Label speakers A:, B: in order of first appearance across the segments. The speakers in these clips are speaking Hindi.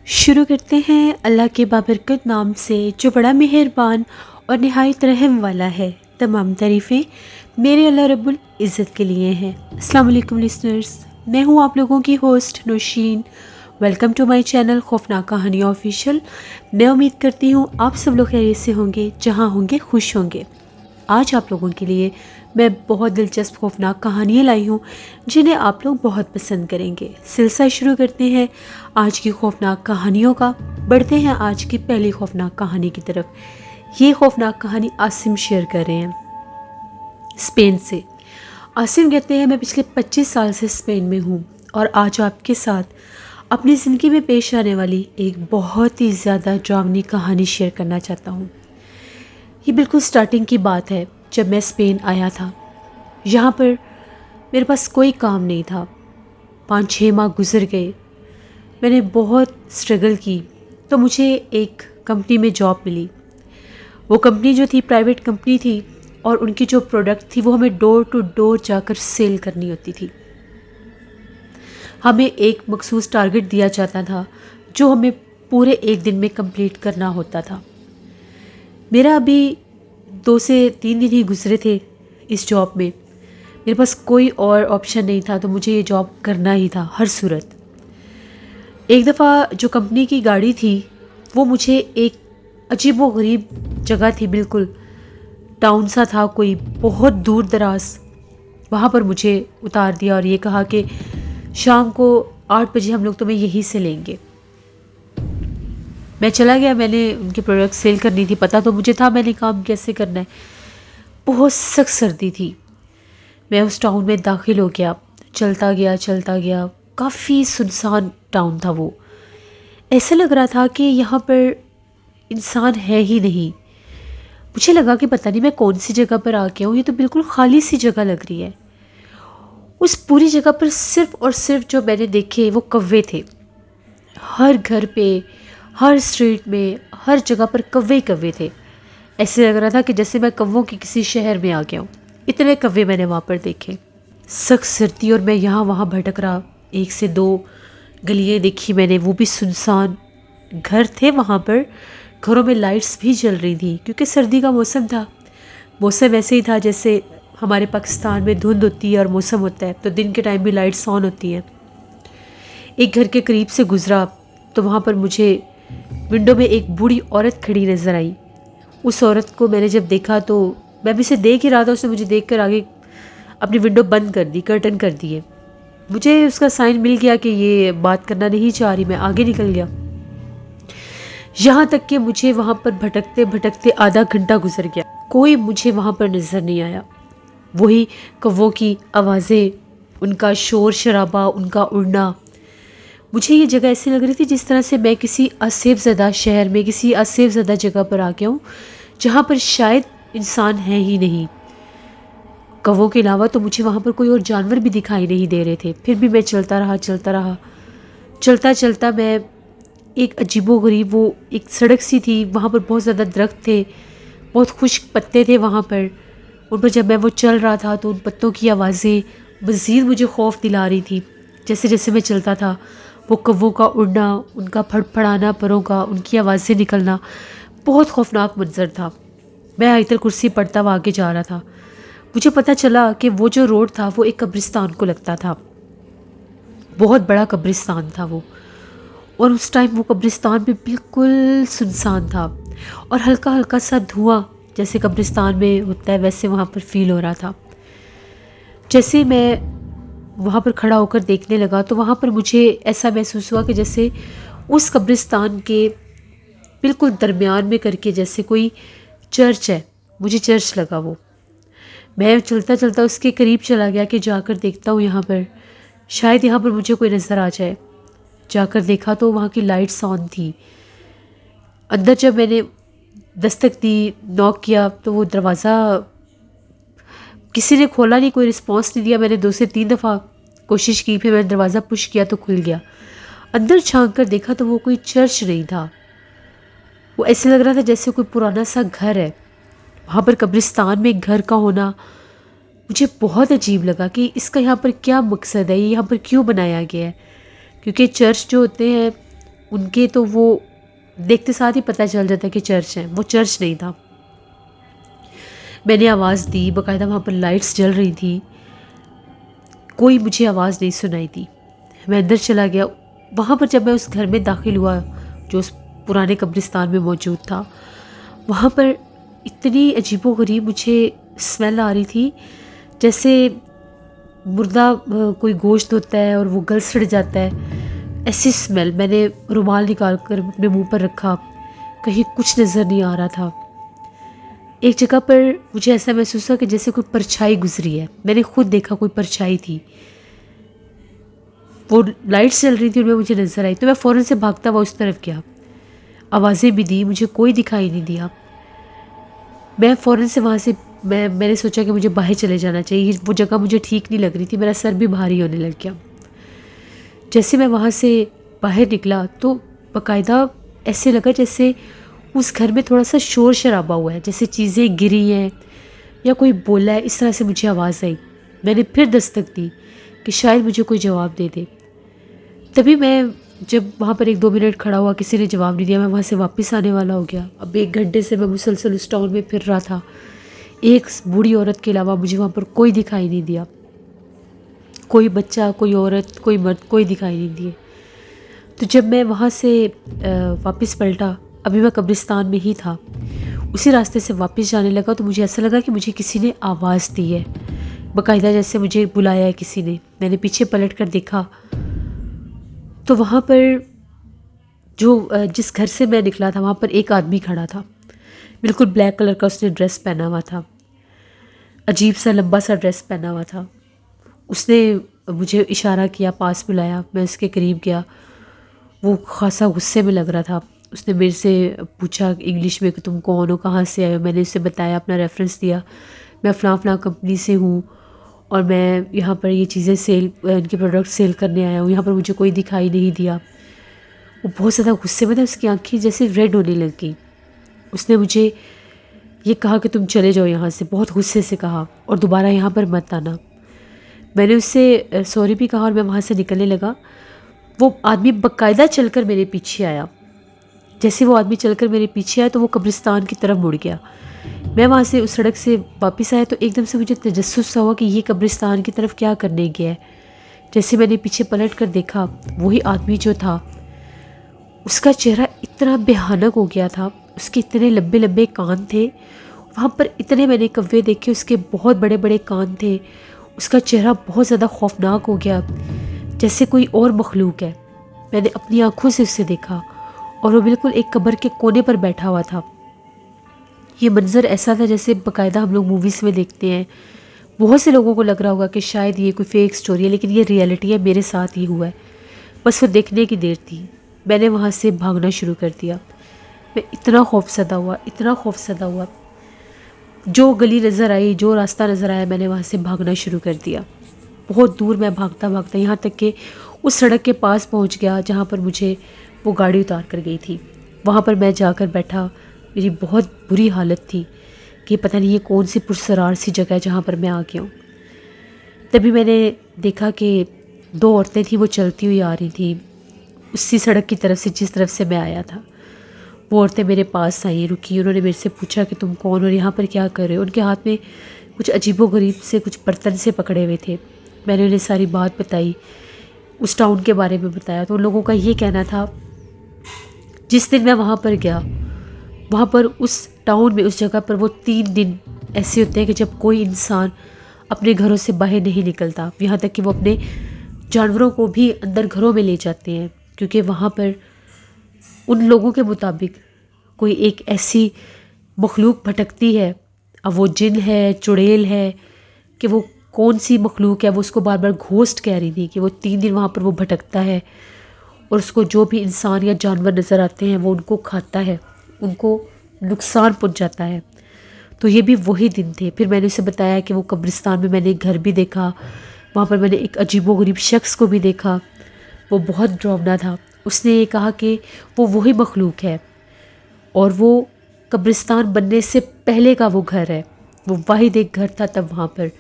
A: शुरू करते हैं अल्लाह के बाबरकत नाम से जो बड़ा मेहरबान और नहायत रहम वाला है। तमाम तारीफ़ें मेरे अल्लाह रब्बुल इज़्ज़त के लिए हैं। अस्सलाम वालेकुम लिसनर्स, मैं हूँ आप लोगों की host Naushin. Welcome to my channel खौफनाक कहानी ऑफिशियल। मैं उम्मीद करती हूँ आप सब लोग खैरियत से होंगे, जहाँ होंगे खुश होंगे। आज आप लोगों के लिए मैं बहुत दिलचस्प खौफनाक कहानियाँ लाई हूँ जिन्हें आप लोग बहुत पसंद करेंगे। सिलसिला शुरू करते हैं आज की खौफनाक कहानियों का। बढ़ते हैं आज की पहली खौफनाक कहानी की तरफ। ये खौफनाक कहानी आसिम शेयर कर रहे हैं स्पेन से। आसिम कहते हैं मैं पिछले 25 साल से स्पेन में हूँ और आज आपके साथ अपनी ज़िंदगी में पेश आने वाली एक बहुत ही ज़्यादा डरावनी कहानी शेयर करना चाहता हूँ। ये बिल्कुल स्टार्टिंग की बात है जब मैं स्पेन आया था। यहाँ पर मेरे पास कोई काम नहीं था। 5-6 माह गुजर गए। मैंने बहुत स्ट्रगल की तो मुझे एक कंपनी में जॉब मिली। वो कंपनी जो थी प्राइवेट कंपनी थी और उनकी जो प्रोडक्ट थी वो हमें डोर टू डोर जाकर सेल करनी होती थी। हमें एक मखसूस टारगेट दिया जाता था जो हमें पूरे एक दिन में कंप्लीट करना होता था। मेरा अभी 2 से 3 दिन ही गुजरे थे इस जॉब में। मेरे पास कोई और ऑप्शन नहीं था तो मुझे ये जॉब करना ही था हर सूरत। एक दफ़ा जो कंपनी की गाड़ी थी वो मुझे एक अजीबोगरीब जगह थी, बिल्कुल टाउन सा था कोई बहुत दूर दराज, वहाँ पर मुझे उतार दिया और ये कहा कि शाम को 8 बजे हम लोग तुम्हें यहीं से लेंगे। मैं चला गया। मैंने उनकी प्रोडक्ट सेल करनी थी, पता तो मुझे था मैंने काम कैसे करना है। बहुत सख्त सर्दी थी। मैं उस टाउन में दाखिल हो गया। चलता गया। काफ़ी सुनसान टाउन था वो। ऐसा लग रहा था कि यहाँ पर इंसान है ही नहीं। मुझे लगा कि पता नहीं मैं कौन सी जगह पर आ गया हूँ, ये तो बिल्कुल खाली सी जगह लग रही है। उस पूरी जगह पर सिर्फ़ और सिर्फ जो मैंने देखे वो कौवे थे। हर घर पे, हर स्ट्रीट में, हर जगह पर कौवे ही कौवे थे। ऐसे लग रहा था कि जैसे मैं कौवों के किसी शहर में आ गया हूँ। इतने कौवे मैंने वहाँ पर देखे। सख्त सर्दी और मैं यहाँ वहाँ भटक रहा। 1 से 2 गलियाँ देखी मैंने, वो भी सुनसान। घर थे वहाँ पर, घरों में लाइट्स भी जल रही थी क्योंकि सर्दी का मौसम था। मौसम ऐसे ही था जैसे हमारे पाकिस्तान में धुंध होती है और मौसम होता है तो दिन के टाइम भी लाइट्स ऑन होती हैं। एक घर के करीब से गुजरा तो वहाँ पर मुझे विंडो में एक बूढ़ी औरत खड़ी नज़र आई। उस औरत को मैंने जब देखा तो मैं भी इसे देख ही रहा था, उसने मुझे देखकर आगे अपनी विंडो बंद कर दी, कर्टन कर दिए। मुझे उसका साइन मिल गया कि ये बात करना नहीं चाह रही। मैं आगे निकल गया। यहाँ तक कि मुझे वहाँ पर भटकते भटकते आधा घंटा गुजर गया। कोई मुझे वहाँ पर नज़र नहीं आया। वही कौवों की आवाज़ें, उनका शोर शराबा, उनका उड़ना। मुझे ये जगह ऐसी लग रही थी जिस तरह से मैं किसी असफ़ज़दा शहर में, किसी असफ़ज़दा जगह पर आ गया हूँ जहाँ पर शायद इंसान है ही नहीं। कौवों के अलावा तो मुझे वहाँ पर कोई और जानवर भी दिखाई नहीं दे रहे थे। फिर भी मैं चलता रहा। चलता चलता मैं एक अजीबोगरीब, वो एक सड़क सी थी, वहाँ पर बहुत ज़्यादा दरख्त थे, बहुत खुश्क पत्ते थे वहाँ पर। उन पर जब मैं वो चल रहा था तो उन पत्तों की आवाज़ें मज़ीद मुझे खौफ दिला रही थी। जैसे जैसे मैं चलता था वो कौवों का उड़ना, उनका फड़फड़ाना परों का, उनकी आवाज़ें निकलना, बहुत खौफनाक मंजर था। मैं आयतल कुर्सी पढ़ता हुआ आगे जा रहा था। मुझे पता चला कि वो जो रोड था वो एक कब्रिस्तान को लगता था। बहुत बड़ा कब्रिस्तान था वो, और उस टाइम वो कब्रिस्तान भी बिल्कुल सुनसान था और हल्का हल्का सा धुआं जैसे कब्रिस्तान में होता है वैसे वहाँ पर फील हो रहा था। जैसे मैं वहाँ पर खड़ा होकर देखने लगा तो वहाँ पर मुझे ऐसा महसूस हुआ कि जैसे उस कब्रिस्तान के बिल्कुल दरमियान में करके जैसे कोई चर्च है। मुझे चर्च लगा वो। मैं चलता चलता उसके करीब चला गया कि जाकर देखता हूँ यहाँ पर, शायद यहाँ पर मुझे कोई नज़र आ जाए। जाकर देखा तो वहाँ की लाइट्स ऑन थी। अंदर जब मैंने दस्तक दी, नॉक किया तो वो दरवाज़ा किसी ने खोला नहीं, कोई रिस्पॉन्स नहीं दिया। मैंने 2 से 3 दफ़ा कोशिश की, फिर मैंने दरवाज़ा पुश किया तो खुल गया। अंदर झांक कर देखा तो वो कोई चर्च नहीं था। वो ऐसे लग रहा था जैसे कोई पुराना सा घर है। वहाँ पर कब्रिस्तान में एक घर का होना मुझे बहुत अजीब लगा कि इसका यहाँ पर क्या मकसद है, ये यहाँ पर क्यों बनाया गया है। क्योंकि चर्च जो होते हैं उनके तो वो देखते साथ ही पता चल जाता कि चर्च है, वो चर्च नहीं था। मैंने आवाज़ दी, बाकायदा वहाँ पर लाइट्स जल रही थी, कोई मुझे आवाज़ नहीं सुनाई दी। मैं अंदर चला गया। वहाँ पर जब मैं उस घर में दाखिल हुआ जो उस पुराने कब्रिस्तान में मौजूद था, वहाँ पर इतनी अजीबोगरीब मुझे स्मेल आ रही थी, जैसे मुर्दा कोई गोश्त होता है और वो गल सड़ जाता है, ऐसी स्मेल। मैंने रुमाल निकाल कर अपने मुंह पर रखा, कहीं कुछ नज़र नहीं आ रहा था। एक जगह पर मुझे ऐसा महसूस हुआ कि जैसे कोई परछाई गुजरी है। मैंने खुद देखा कोई परछाई थी, वो लाइट्स चल रही थी और मुझे नज़र आई, तो मैं फ़ौरन से भागता हुआ उस तरफ गया। आवाज़ें भी दी, मुझे कोई दिखाई नहीं दिया। मैं फ़ौरन से वहाँ से मैंने सोचा कि मुझे बाहर चले जाना चाहिए, वो जगह मुझे ठीक नहीं लग रही थी, मेरा सर भी भारी होने लग गया। जैसे मैं वहाँ से बाहर निकला तो बाकायदा ऐसे लगा जैसे उस घर में थोड़ा सा शोर शराबा हुआ है, जैसे चीज़ें गिरी हैं या कोई बोला है, इस तरह से मुझे आवाज़ आई। मैंने फिर दस्तक दी कि शायद मुझे कोई जवाब दे दे। तभी मैं जब वहाँ पर 1-2 मिनट खड़ा हुआ, किसी ने जवाब नहीं दिया, मैं वहाँ से वापस आने वाला हो गया। अब 1 घंटे से मैं मुसलसल उस टाउन में फिर रहा था। एक बूढ़ी औरत के अलावा मुझे वहाँ पर कोई दिखाई नहीं दिया। कोई बच्चा, कोई औरत, कोई मर्द, कोई दिखाई नहीं दिए। तो जब मैं वहाँ से वापस पलटा, अभी मैं कब्रिस्तान में ही था, उसी रास्ते से वापस जाने लगा, तो मुझे ऐसा लगा कि मुझे किसी ने आवाज़ दी है, बाकायदा जैसे मुझे बुलाया है किसी ने। मैंने पीछे पलट कर देखा तो वहाँ पर जिस घर से मैं निकला था वहाँ पर एक आदमी खड़ा था, बिल्कुल ब्लैक कलर का उसने ड्रेस पहना हुआ था, अजीब सा लंबा सा ड्रेस पहना हुआ था। उसने मुझे इशारा किया, पास बुलाया, मैं उसके करीब गया। वो खासा गुस्से में लग रहा था। उसने मेरे से पूछा इंग्लिश में कि तुम कौन हो, कहाँ से आए हो। मैंने उसे बताया, अपना रेफरेंस दिया, मैं फ़लाँ फ़लाँ कंपनी से हूँ और मैं यहाँ पर ये चीज़ें इनके प्रोडक्ट सेल करने आया हूँ, यहाँ पर मुझे कोई दिखाई नहीं दिया। वो बहुत ज़्यादा गुस्से में था, उसकी आँखें जैसे रेड होने लग गई। उसने मुझे ये कहा कि तुम चले जाओ यहाँ से, बहुत गुस्से से कहा, और दोबारा यहाँ पर मत आना। मैंने उससे सॉरी भी कहा और मैं वहाँ से निकलने लगा। वो आदमी बाकायदा चलकर मेरे पीछे आया। जैसे वो आदमी चलकर मेरे पीछे आया तो वो कब्रिस्तान की तरफ मुड़ गया। मैं वहाँ से उस सड़क से वापस आया तो एकदम से मुझे तजस्सुस सा हुआ कि ये कब्रिस्तान की तरफ क्या करने गया है। जैसे मैंने पीछे पलट कर देखा, वही आदमी जो था, उसका चेहरा इतना भयानक हो गया था, उसके इतने लंबे लंबे कान थे, वहाँ पर इतने मैंने कौवे देखे, उसके बहुत बड़े बड़े कान थे। उसका चेहरा बहुत ज़्यादा खौफनाक हो गया, जैसे कोई और मखलूक है। मैंने अपनी आँखों से उसे देखा और वो बिल्कुल एक कब्र के कोने पर बैठा हुआ था। ये मंज़र ऐसा था जैसे बाकायदा हम लोग मूवीज़ में देखते हैं। बहुत से लोगों को लग रहा होगा कि शायद ये कोई फेक स्टोरी है, लेकिन ये रियलिटी है, मेरे साथ ही हुआ है। बस वो देखने की देर थी। मैंने वहाँ से भागना शुरू कर दिया। मैं इतना खौफज़दा हुआ, इतना खौफज़दा हुआ, जो गली नज़र आई, जो रास्ता नज़र आया, मैंने वहाँ से भागना शुरू कर दिया। बहुत दूर मैं भागता भागता यहाँ तक कि उस सड़क के पास पहुँच गया जहाँ पर मुझे वो गाड़ी उतार कर गई थी। वहाँ पर मैं जाकर बैठा। मेरी बहुत बुरी हालत थी कि पता नहीं ये कौन सी पुरसरार सी जगह है जहाँ पर मैं आ गया हूँ। तभी मैंने देखा कि 2 औरतें थी, वो चलती हुई आ रही थी उसी सड़क की तरफ से जिस तरफ से मैं आया था। वो औरतें मेरे पास आई, रुकी, उन्होंने मेरे से पूछा कि तुम कौन हो, यहाँ पर क्या कर रहे हो। उनके हाथ में कुछ अजीबोगरीब से कुछ बर्तन से पकड़े हुए थे। मैंने उन्हें सारी बात बताई, उस टाउन के बारे में बताया। तो उन लोगों का ये कहना था, जिस दिन मैं वहाँ पर गया, वहाँ पर उस टाउन में, उस जगह पर वो 3 दिन ऐसे होते हैं कि जब कोई इंसान अपने घरों से बाहर नहीं निकलता। यहाँ तक कि वो अपने जानवरों को भी अंदर घरों में ले जाते हैं, क्योंकि वहाँ पर उन लोगों के मुताबिक कोई एक ऐसी मखलूक भटकती है, अब वो जिन है, चुड़ैल है, कि वो कौन सी मखलूक है, वो उसको बार बार घोस्ट कह रही थी कि वो 3 दिन वहाँ पर वो भटकता है और उसको जो भी इंसान या जानवर नज़र आते हैं वो उनको खाता है, उनको नुकसान पहुँचाता है। तो ये भी वही दिन थे। फिर मैंने उसे बताया कि वो कब्रिस्तान में मैंने एक घर भी देखा, वहाँ पर मैंने एक अजीबोगरीब शख्स को भी देखा, वो बहुत डरावना था। उसने ये कहा कि वो वही मखलूक है और वो कब्रिस्तान बनने से पहले का वो घर है, वो वाहिद एक घर था तब वहाँ पर।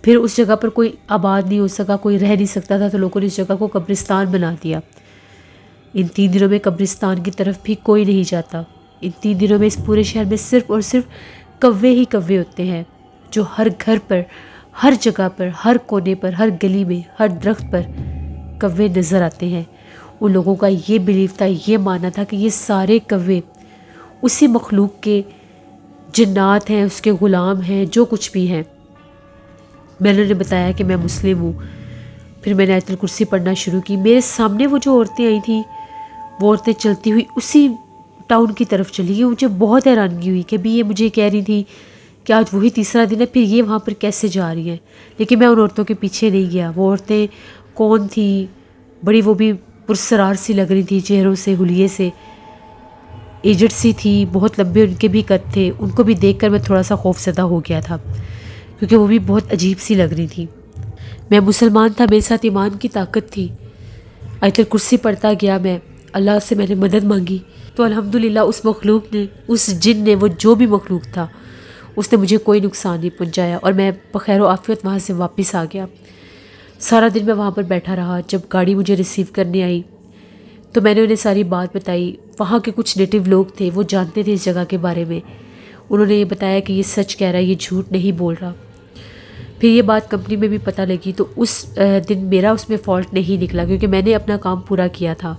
A: फिर उस जगह पर कोई आबाद नहीं हो सका, कोई रह नहीं सकता था, तो लोगों ने इस जगह को कब्रिस्तान बना दिया। इन 3 दिनों में कब्रिस्तान की तरफ भी कोई नहीं जाता। इन 3 दिनों में इस पूरे शहर में सिर्फ़ और सिर्फ कौवे ही कौवे होते हैं, जो हर घर पर, हर जगह पर, हर कोने पर, हर गली में, हर दरख्त पर कौवे नज़र आते हैं। उन लोगों का ये बिलीव था, ये मानना था कि ये सारे कौवे उसी मखलूक के जिन्नात हैं, उसके ग़ुलाम हैं, जो कुछ भी हैं। मैंने उन्हें बताया कि मैं मुस्लिम हूँ। फिर मैंने आयतुल कुर्सी पढ़ना शुरू की। मेरे सामने वो जो औरतें आई थी, वो औरतें चलती हुई उसी टाउन की तरफ चली गई। मुझे बहुत हैरानगी हुई कि अभी ये मुझे कह रही थी कि आज वही तीसरा दिन है, फिर ये वहाँ पर कैसे जा रही हैं। लेकिन मैं उन औरतों के पीछे नहीं गया। वो औरतें कौन थी, बड़ी वो भी पुरसरार सी लग रही थी, चेहरों से, हुलिये से, एजड सी थी, बहुत लंबे उनके भी कद थे। उनको भी देखकर मैं थोड़ा सा खौफजदा हो गया था, क्योंकि वो भी बहुत अजीब सी लग रही थी। मैं मुसलमान था, मेरे साथ ईमान की ताकत थी। आयतुल कुर्सी पढ़ता गया मैं, अल्लाह से मैंने मदद मांगी, तो अल्हम्दुलिल्लाह उस मखलूक ने, उस जिन ने, वो जो भी मखलूक था, उसने मुझे कोई नुकसान नहीं पहुंचाया और मैं बखैर आफियत वहाँ से वापस आ गया। सारा दिन मैं वहाँ पर बैठा रहा। जब गाड़ी मुझे रिसीव करने आई तो मैंने उन्हें सारी बात बताई। वहाँ के कुछ नेटिव लोग थे, वो जानते थे इस जगह के बारे में। उन्होंने ये बताया कि ये सच कह रहा है, ये झूठ नहीं बोल रहा। फिर ये बात कंपनी में भी पता लगी, तो उस दिन मेरा उसमें फ़ॉल्ट नहीं निकला, क्योंकि मैंने अपना काम पूरा किया था।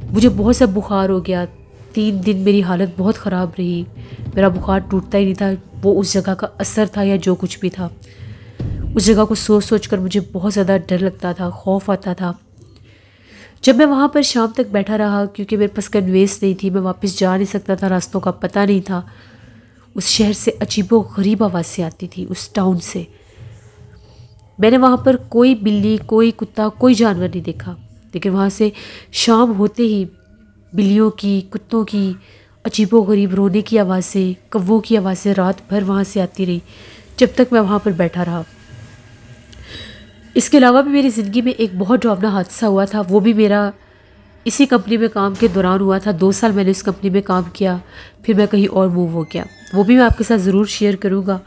A: मुझे बहुत सा बुखार हो गया। 3 दिन मेरी हालत बहुत ख़राब रही। मेरा बुखार टूटता ही नहीं था। वो उस जगह का असर था या जो कुछ भी था। उस जगह को सोच सोच कर मुझे बहुत ज़्यादा डर लगता था, खौफ आता था। जब मैं वहाँ पर शाम तक बैठा रहा, क्योंकि मेरे पास कन्वेंस नहीं थी, मैं वापस जा नहीं सकता था, रास्तों का पता नहीं था। उस शहर से अजीबो गरीब आवाज़ें आती थी, उस टाउन से। मैंने वहाँ पर कोई बिल्ली, कोई कुत्ता, कोई जानवर नहीं देखा, लेकिन वहाँ से शाम होते ही बिल्लियों की, कुत्तों की अजीबो गरीब रोने की आवाज़ें, कौवों की आवाज़ें रात भर वहाँ से आती रही, जब तक मैं वहाँ पर बैठा रहा। इसके अलावा भी मेरी ज़िंदगी में एक बहुत डरावना हादसा हुआ था। वो भी मेरा इसी कंपनी में काम के दौरान हुआ था। 2 साल मैंने इस कंपनी में काम किया, फिर मैं कहीं और मूव हो गया। वो भी मैं आपके साथ ज़रूर शेयर करूँगा।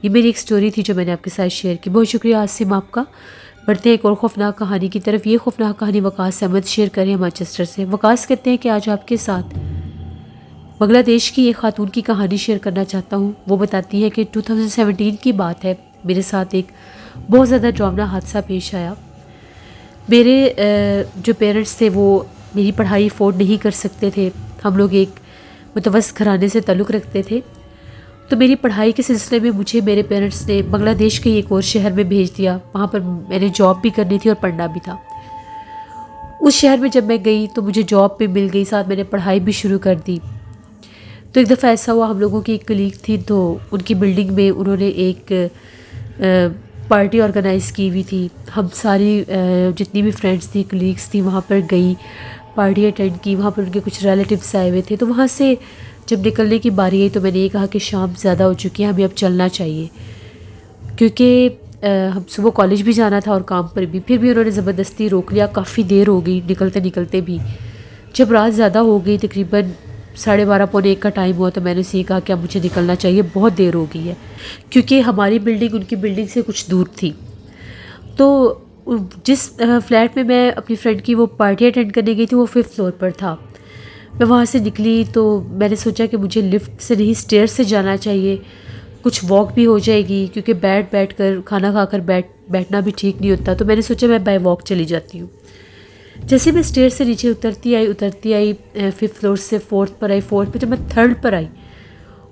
A: ये मेरी एक स्टोरी थी जो मैंने आपके साथ शेयर की। बहुत शुक्रिया आसिम आपका। बढ़ते हैं एक और खौफनाक कहानी की तरफ। ये खौफनाक कहानी वकास अहमद शेयर करें मैनचेस्टर से। वकास कहते हैं कि आज आपके साथ बांग्लादेश की एक खातून की कहानी शेयर करना चाहता हूँ। वो बताती है कि 2017 की बात है, मेरे साथ एक बहुत ज़्यादा डरावना हादसा पेश आया। मेरे जो पेरेंट्स थे वो मेरी पढ़ाई अफोर्ड नहीं कर सकते थे। हम लोग एक मुतवस्सित घराने से ताल्लुक़ रखते थे, तो मेरी पढ़ाई के सिलसिले में मुझे मेरे पेरेंट्स ने बांग्लादेश के एक और शहर में भेज दिया। वहाँ पर मैंने जॉब भी करनी थी और पढ़ना भी था। उस शहर में जब मैं गई तो मुझे जॉब भी मिल गई, साथ मैंने पढ़ाई भी शुरू कर दी। तो एक दफ़ा ऐसा हुआ, हम लोगों की एक कलीग थी, तो उनकी बिल्डिंग में उन्होंने एक पार्टी ऑर्गेनाइज़ की हुई थी। हम सारी जितनी भी फ्रेंड्स थी, कलीग्स थी, वहाँ पर गई, पार्टी अटेंड की। वहाँ पर उनके कुछ रिलेटिव्स आए हुए थे। तो वहाँ से जब निकलने की बारी आई तो मैंने ये कहा कि शाम ज़्यादा हो चुकी है, हमें अब चलना चाहिए, क्योंकि हम सुबह कॉलेज भी जाना था और काम पर भी। फिर भी उन्होंने ज़बरदस्ती रोक लिया। काफ़ी देर हो गई निकलते निकलते भी। जब रात ज़्यादा हो गई, तकरीबन 12:30 पौने 1 का टाइम हुआ, तो मैंने उसे कहा कि अब मुझे निकलना चाहिए, बहुत देर हो गई है, क्योंकि हमारी बिल्डिंग उनकी बिल्डिंग से कुछ दूर थी। तो जिस फ्लैट में मैं अपनी फ्रेंड की वो पार्टी अटेंड करने गई थी, वो 5th फ्लोर पर था। मैं वहाँ से निकली तो मैंने सोचा कि मुझे लिफ्ट से नहीं, स्टेयर से जाना चाहिए, कुछ वॉक भी हो जाएगी, क्योंकि बैठ कर खाना खाकर बैठना भी ठीक नहीं होता। तो मैंने सोचा मैं बाय वॉक चली जाती हूँ। जैसे मैं स्टेयर से नीचे उतरती आई 5th फ्लोर से 4th पर आई, 4th पर जब मैं 3rd पर आई,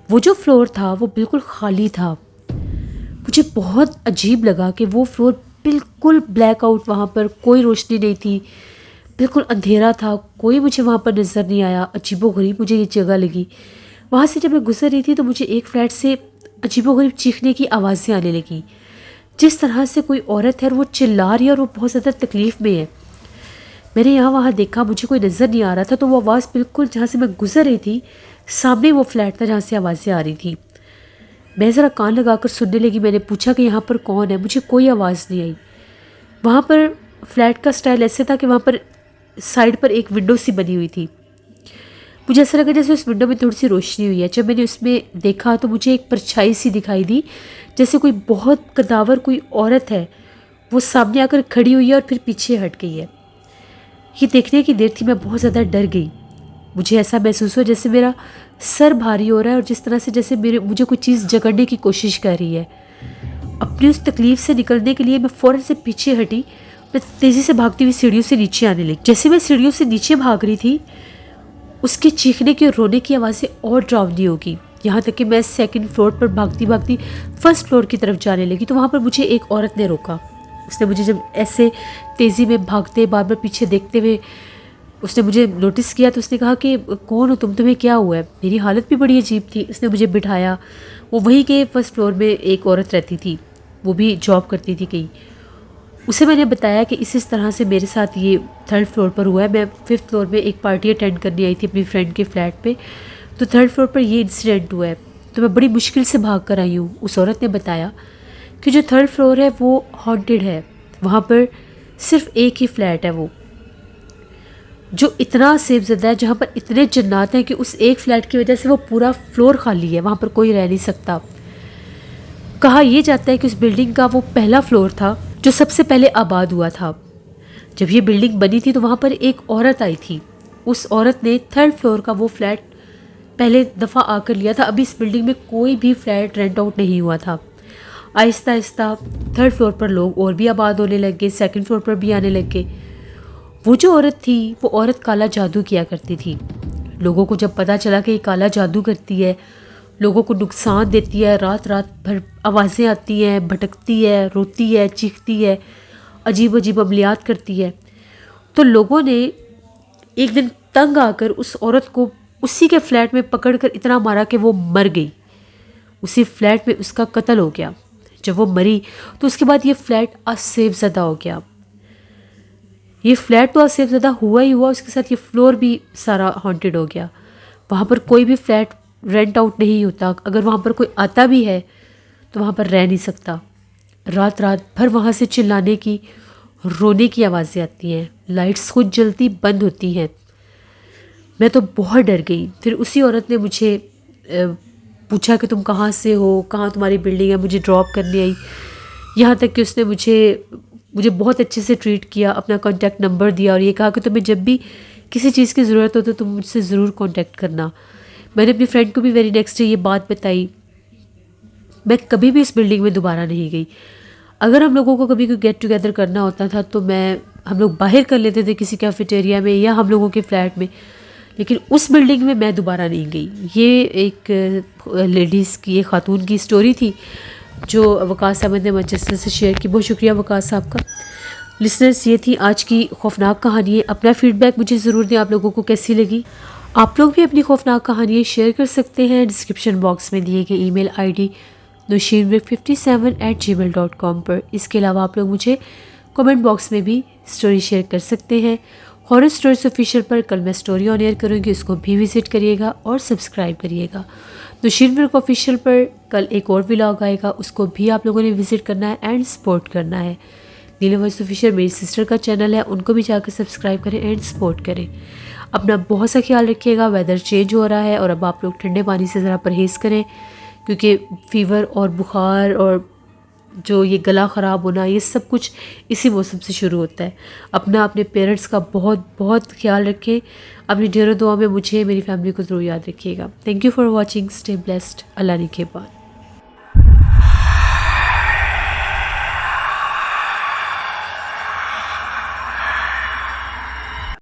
A: वो जो फ्लोर था वो बिल्कुल खाली था। मुझे बहुत अजीब लगा कि वो फ्लोर बिल्कुल ब्लैकआउट, वहाँ पर कोई रोशनी नहीं थी, बिल्कुल अंधेरा था, कोई मुझे वहाँ पर नज़र नहीं आया। अजीबोगरीब मुझे ये जगह लगी। वहाँ से जब मैं गुजर रही थी तो मुझे एक फ्लैट से अजीबोगरीब चीखने की आवाज़ें आने लगी, जिस तरह से कोई औरत है और वो चिल्ला रही है और वो बहुत ज़्यादा तकलीफ़ में है। मैंने यहाँ वहाँ देखा, मुझे कोई नज़र नहीं आ रहा था। तो वो आवाज़ बिल्कुल जहाँ से मैं गुजर रही थी, सामने वो फ्लैट था जहाँ से आवाज़ें आ रही थी। मैं ज़रा कान लगाकर सुनने लगी। मैंने पूछा कि यहाँ पर कौन है, मुझे कोई आवाज़ नहीं आई। वहाँ पर फ्लैट का स्टाइल ऐसे था कि वहाँ पर साइड पर एक विंडो सी बनी हुई थी। मुझे ऐसा लगा जैसे उस विंडो में थोड़ी सी रोशनी हुई है। जब मैंने उसमें देखा तो मुझे एक परछाई सी दिखाई दी, जैसे कोई बहुत कदावर कोई औरत है, वो सामने आकर खड़ी हुई है और फिर पीछे हट गई है। ये देखने की देर थी मैं बहुत ज़्यादा डर गई। मुझे ऐसा महसूस हुआ जैसे मेरा सर भारी हो रहा है और जिस तरह से जैसे मुझे कोई चीज़ जकड़ने की कोशिश कर रही है। अपनी उस तकलीफ़ से निकलने के लिए मैं फ़ौरन से पीछे हटी। मैं तेज़ी से भागती हुई सीढ़ियों से नीचे आने लगी। जैसे मैं सीढ़ियों से नीचे भाग रही थी, उसके चीखने की और रोने की आवाज़ें और डरावनी होगी। यहाँ तक कि मैं सेकंड फ्लोर पर भागती भागती फर्स्ट फ्लोर की तरफ जाने लगी तो वहाँ पर मुझे एक औरत ने रोका। उसने मुझे जब ऐसे तेज़ी में भागते बार बार पीछे देखते हुए उसने मुझे नोटिस किया तो उसने कहा कि कौन हो तुम, तुम्हें क्या हुआ है। मेरी हालत भी बड़ी अजीब थी। उसने मुझे बिठाया। वो वहीं के फर्स्ट फ्लोर में एक औरत रहती थी, वो भी जॉब करती थी कहीं। उसे मैंने बताया कि इस तरह से मेरे साथ ये थर्ड फ्लोर पर हुआ है। मैं फिफ्थ फ्लोर में एक पार्टी अटेंड करने आई थी अपनी फ्रेंड के फ्लैट पे, तो थर्ड फ्लोर पर ये इंसिडेंट हुआ है, तो मैं बड़ी मुश्किल से भाग कर आई हूँ। उस औरत ने बताया कि जो थर्ड फ्लोर है वो हॉन्टेड है, वहाँ पर सिर्फ एक ही फ्लैट है वो जो इतना सेफज़दा है, जहाँ पर इतने जन्नात हैं कि उस एक फ़्लैट की वजह से वो पूरा फ्लोर खाली है, वहाँ पर कोई रह नहीं सकता। कहा यह जाता है कि उस बिल्डिंग का वो पहला फ्लोर था जो सबसे पहले आबाद हुआ था। जब ये बिल्डिंग बनी थी तो वहाँ पर एक औरत आई थी। उस औरत ने थर्ड फ्लोर का वो फ्लैट पहले दफ़ा आकर लिया था। अभी इस बिल्डिंग में कोई भी फ्लैट रेंट आउट नहीं हुआ था। आहिस्ता आहिस्ता थर्ड फ्लोर पर लोग और भी आबाद होने लग गए, सेकेंड फ्लोर पर भी आने लग गए। वो जो औरत थी वो औरत काला जादू किया करती थी। लोगों को जब पता चला कि ये काला जादू करती है, लोगों को नुकसान देती है, रात रात भर आवाज़ें आती हैं, भटकती है, रोती है, चीखती है, अजीब अजीब अमलियात करती है, तो लोगों ने एक दिन तंग आकर उस औरत को उसी के फ्लैट में पकड़कर इतना मारा कि वो मर गई। उसी फ्लैट में उसका कत्ल हो गया। जब वो मरी तो उसके बाद ये फ्लैट असेफज़दा हो गया। ये फ्लैट तो असेफज़दा हुआ ही हुआ, उसके साथ ये फ्लोर भी सारा हॉन्टेड हो गया। वहाँ पर कोई भी फ्लैट रेंट आउट नहीं होता। अगर वहाँ पर कोई आता भी है तो वहाँ पर रह नहीं सकता। रात रात भर वहाँ से चिल्लाने की, रोने की आवाज़ें आती हैं, लाइट्स खुद जलती बंद होती हैं। मैं तो बहुत डर गई। फिर उसी औरत ने मुझे पूछा कि तुम कहाँ से हो, कहाँ तुम्हारी बिल्डिंग है, मुझे ड्रॉप करने आई। यहाँ तक कि उसने मुझे बहुत अच्छे से ट्रीट किया, अपना कॉन्टैक्ट नंबर दिया और ये कहा कि तुम्हें जब भी किसी चीज़ की ज़रूरत हो तो तुम मुझसे ज़रूर कॉन्टैक्ट करना। मैंने अपनी फ्रेंड को भी वेरी नेक्स्ट डे ये बात बताई। मैं कभी भी इस बिल्डिंग में दोबारा नहीं गई। अगर हम लोगों को कभी कोई गेट टुगेदर करना होता था तो हम लोग बाहर कर लेते थे किसी कैफेटेरिया में या हम लोगों के फ्लैट में, लेकिन उस बिल्डिंग में मैं दोबारा नहीं गई। ये एक लेडीज़ की, एक खातून की स्टोरी थी जो वकास अहमद ने मैनचेस्टर से शेयर की। बहुत शुक्रिया वकास साहब का। लिसनर्स, ये थी आज की खौफनाक कहानी। अपना फीडबैक मुझे ज़रूर दें, आप लोगों को कैसी लगी। आप लोग भी अपनी खौफनाक कहानियाँ शेयर कर सकते हैं डिस्क्रिप्शन बॉक्स में दिए गए ईमेल आईडी nushinwik57@gmail.com पर। इसके अलावा आप लोग मुझे कमेंट बॉक्स में भी स्टोरी शेयर कर सकते हैं। हॉरर स्टोरीज ऑफिशियल पर कल मैं स्टोरी ऑन एयर करूँगी, उसको भी विजिट करिएगा और सब्सक्राइब करिएगा। नुशीन विक ऑफिशियल पर कल एक और व्लॉग आएगा, उसको भी आप लोगों ने विजिट करना है एंड सपोर्ट करना है। नीलम वॉइस ऑफिशियल मेरी सिस्टर का चैनल है, उनको भी जाकर सब्सक्राइब करें एंड सपोर्ट करें। अपना बहुत सा ख्याल रखिएगा। वेदर चेंज हो रहा है और अब आप लोग ठंडे पानी से ज़रा परहेज़ करें, क्योंकि फ़ीवर और बुखार और जो ये गला ख़राब होना, ये सब कुछ इसी मौसम से शुरू होता है। अपने पेरेंट्स का बहुत बहुत ख्याल रखें। अपनी ढेरों दुआ में मुझे, मेरी फैमिली को ज़रूर याद रखिएगा। Thank you for watching. Stay blessed. अल्लाह ने के बाद।